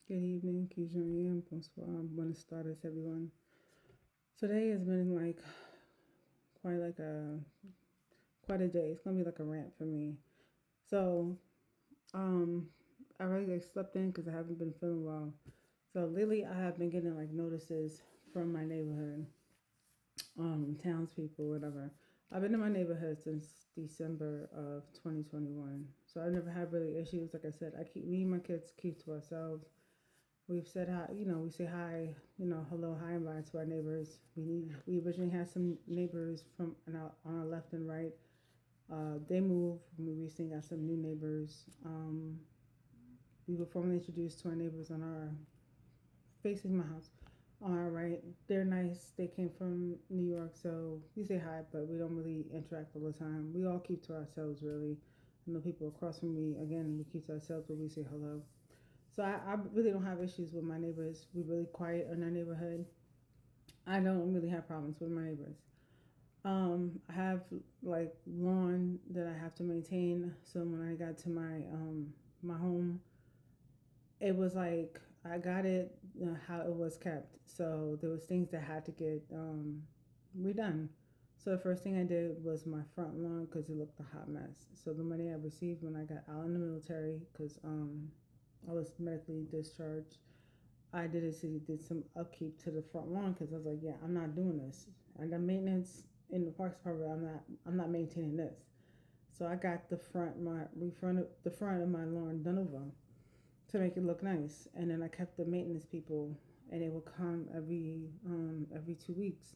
Good evening, Kijurian. Bonsoir. Buenas tardes, everyone. Today has been like quite like a quite a day. It's gonna be like a rant for me. So, um, I already slept in because I haven't been feeling well. So lately, I have been getting like notices from my neighborhood, townspeople, whatever. I've been in my neighborhood since December of 2021. So I've never had really issues. Like I said, me and my kids keep to ourselves. We've said hi, we say hi, hello, hi, and bye to our neighbors. We originally had some neighbors on our left and right. They moved. We recently got some new neighbors. We were formally introduced to our neighbors on our facing my house. On our right, they're nice. They came from New York, so we say hi, but we don't really interact all the time. We all keep to ourselves, really. I know people across from me. Again, we keep to ourselves, but we say hello. So I really don't have issues with my neighbors. We're really quiet in our neighborhood. I don't really have problems with my neighbors. I have like lawn that I have to maintain. So when I got to my home, it was like I got it how it was kept. So there was things that had to get redone. So the first thing I did was my front lawn because it looked a hot mess. So the money I received when I got out in the military because I was medically discharged, I did some upkeep to the front lawn because I was like, yeah, I'm not doing this. And the maintenance in the parks department, I'm not maintaining this. So I got the front of my lawn done over to make it look nice, and then I kept the maintenance people, and they would come every 2 weeks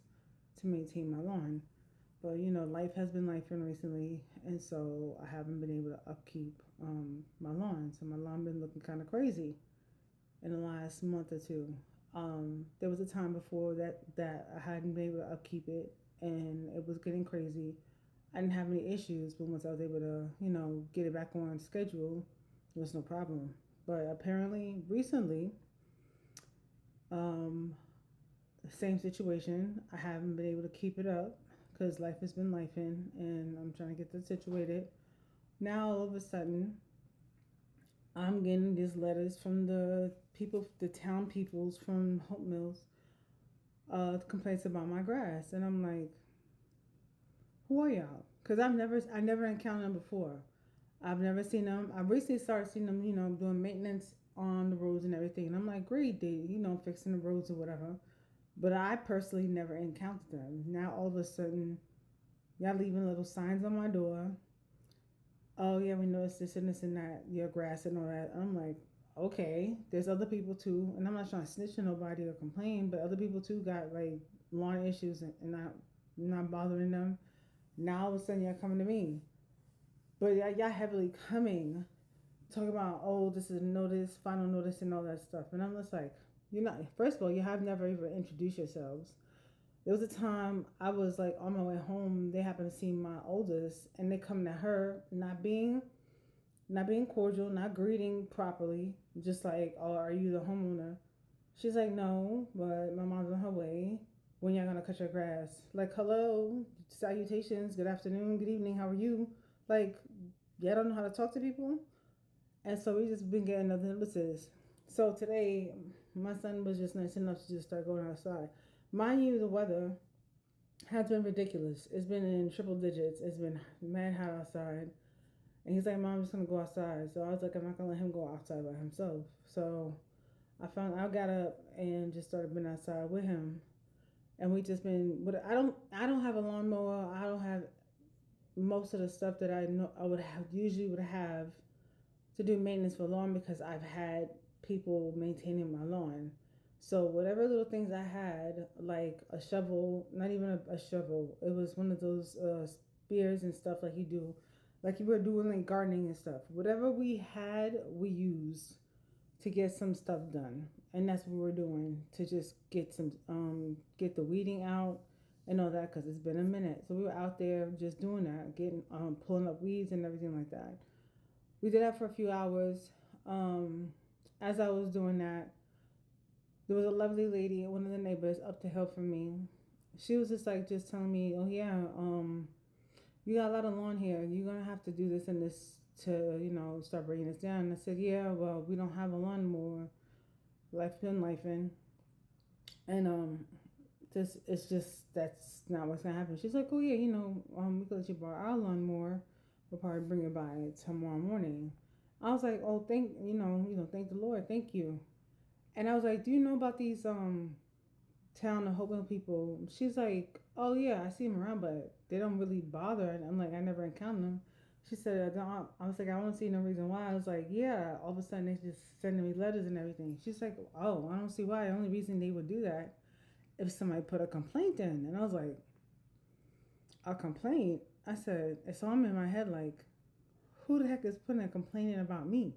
to maintain my lawn. But life has been life recently, and so I haven't been able to upkeep my lawn. So my lawn been looking kind of crazy in the last month or two. There was a time before that I hadn't been able to upkeep it, and it was getting crazy. I didn't have any issues, but once I was able to, get it back on schedule, there was no problem. But apparently, recently, um, same situation. I haven't been able to keep it up because life has been life and I'm trying to get this situated. Now all of a sudden, I'm getting these letters from the people, the town peoples from Hope Mills, complaints about my grass, and I'm like, who are y'all? Because I never encountered them before. I've never seen them. I recently started seeing them, doing maintenance on the roads and everything, and I'm like, great, they, fixing the roads or whatever. But I personally never encountered them. Now all of a sudden, y'all leaving little signs on my door. Oh yeah, we noticed this and this and that, your grass and all that. I'm like, okay, there's other people too, and I'm not trying to snitch on nobody or complain, but other people too got like lawn issues and not bothering them. Now all of a sudden y'all coming to me, but y'all heavily coming talking about, oh, this is notice, final notice, and all that stuff, and I'm just like, you're not. First of all, you have never even introduced yourselves. There was a time I was like on my way home. They happened to see my oldest, and they come to her, not being cordial, not greeting properly, just like, oh, are you the homeowner? She's like, no, but my mom's on her way. When y'all gonna cut your grass? Like, hello, salutations, good afternoon, good evening, how are you? Like, y'all don't know how to talk to people? And so we just been getting nothing but this. So today, my son was just nice enough to just start going outside. Mind you, the weather has been ridiculous. It's been in triple digits. It's been mad hot outside. And he's like, Mom, I'm just gonna go outside. So I was like, I'm not gonna let him go outside by himself. So I got up and just started being outside with him. And we just been but I don't have a lawnmower. I don't have most of the stuff that I know I would have usually would have to do maintenance for lawn because I've had people maintaining my lawn. So whatever little things I had, like a shovel, not even a shovel, it was one of those spears and stuff like you do, like you were doing like gardening and stuff. Whatever we had, we used to get some stuff done, and that's what we're doing to just get the weeding out and all that because it's been a minute. So we were out there just doing that, getting pulling up weeds and everything like that. We did that for a few hours. Um, as I was doing that, there was a lovely lady, one of the neighbors up the hill from me. She was just telling me, "Oh yeah, you got a lot of lawn here. You're gonna have to do this and this to start bringing this down." And I said, "Yeah, well, we don't have a lawnmower." Life been life in, and this it's just that's not what's gonna happen. She's like, oh yeah, we could let you borrow our lawnmower. We'll probably bring it by tomorrow morning. I was like, oh, thank the Lord, thank you. And I was like, do you know about these town of Hopewell people? She's like, oh yeah, I see them around, but they don't really bother. And I'm like, I never encountered them. She said, I don't. I was like, I don't see no reason why. I was like, yeah. All of a sudden, they just sending me letters and everything. She's like, oh, I don't see why. The only reason they would do that if somebody put a complaint in. And I was like, a complaint? I said, and so I'm in my head like, who the heck is putting a complaint in about me?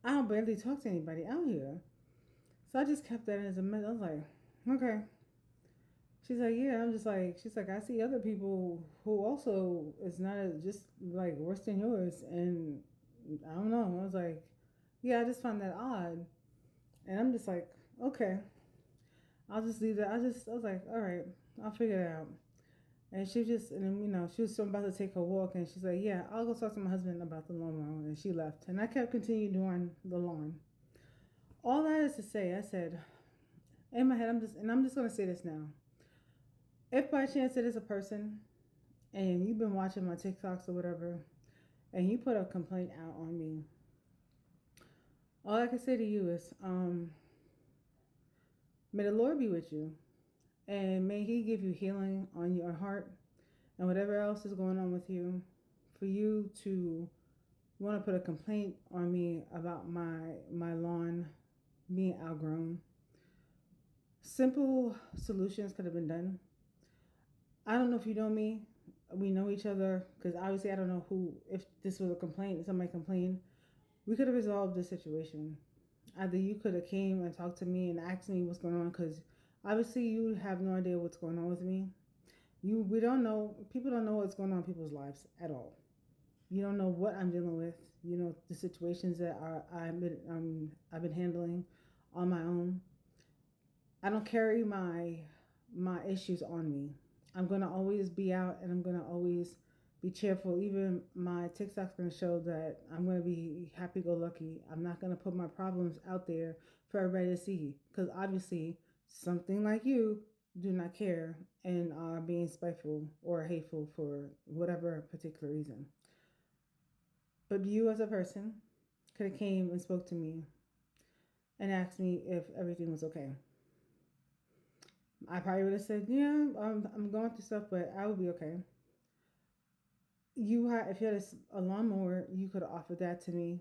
I don't barely talk to anybody out here. So I just kept that as a mess. I was like, okay. She's like, yeah. I'm just like, she's like, I see other people who also is not just like worse than yours, and I don't know. I was like, yeah, I just find that odd, and I'm just like, okay, I'll just leave that. I was like, all right, I'll figure it out. And she just, and then, she was about to take her walk, and she's like, yeah, I'll go talk to my husband about the lawnmower, and she left, and I kept continuing doing the lawn. All that is to say, I said in my head, I'm just gonna say this now. If by chance it is a person and you've been watching my TikToks or whatever, and you put a complaint out on me, all I can say to you is, may the Lord be with you, and may He give you healing on your heart and whatever else is going on with you. For you to want to put a complaint on me about my lawn being outgrown, simple solutions could have been done. I don't know if you know me. We know each other because obviously I don't know who. If this was a complaint, somebody complained, we could have resolved this situation. Either you could have came and talked to me and asked me what's going on, because obviously you have no idea what's going on with me. We don't know. People don't know what's going on in people's lives at all. You don't know what I'm dealing with. The situations that I've been handling on my own. I don't carry my issues on me. I'm gonna always be out, and I'm gonna always be cheerful. Even my TikTok's gonna show that I'm gonna be happy go lucky. I'm not gonna put my problems out there for everybody to see, because obviously something like you do not care and are being spiteful or hateful for whatever particular reason. But you as a person could have came and spoke to me and asked me if everything was okay. I probably would have said, yeah, I'm going through stuff, but I would be okay. If you had a lawnmower, you could have offered that to me,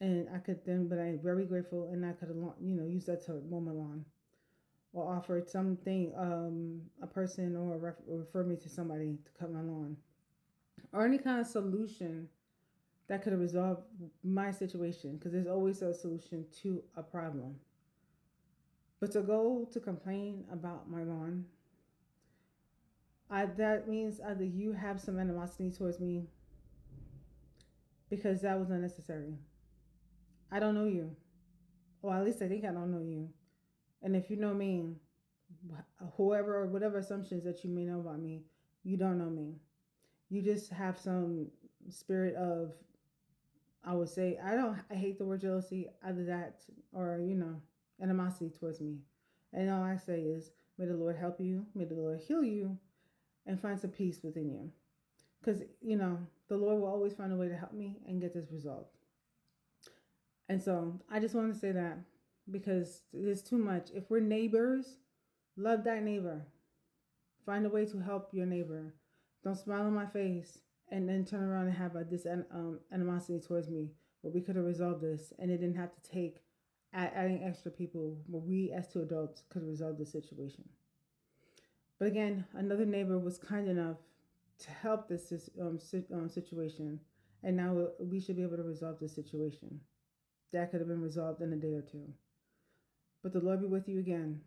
and I could then, but I'm very grateful, and I could have, used that to mow my lawn, or offered something, a person, or refer me to somebody to cut my lawn, or any kind of solution that could have resolved my situation, because there's always a solution to a problem. But to go to complain about my lawn, that means either you have some animosity towards me, because that was unnecessary. I don't know you. Or at least I think I don't know you. And if you know me, whoever or whatever assumptions that you may know about me, you don't know me. You just have some spirit of, I would say, I hate the word jealousy, either that or, animosity towards me. And all I say is, may the Lord help you, may the Lord heal you, and find some peace within you. Because, the Lord will always find a way to help me and get this resolved. And so I just want to say that, because there's too much. If we're neighbors, love that neighbor. Find a way to help your neighbor. Don't smile in my face and then turn around and have this animosity towards me, where we could have resolved this and it didn't have to take adding extra people, where we as two adults could have resolved the situation. But again, another neighbor was kind enough to help this situation, and now we should be able to resolve this situation. That could have been resolved in a day or two. But the Lord be with you again.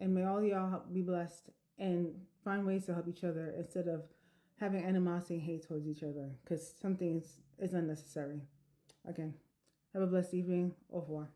And may all y'all be blessed and find ways to help each other instead of having animosity and hate towards each other, because some things is unnecessary. Again, have a blessed evening. Au revoir.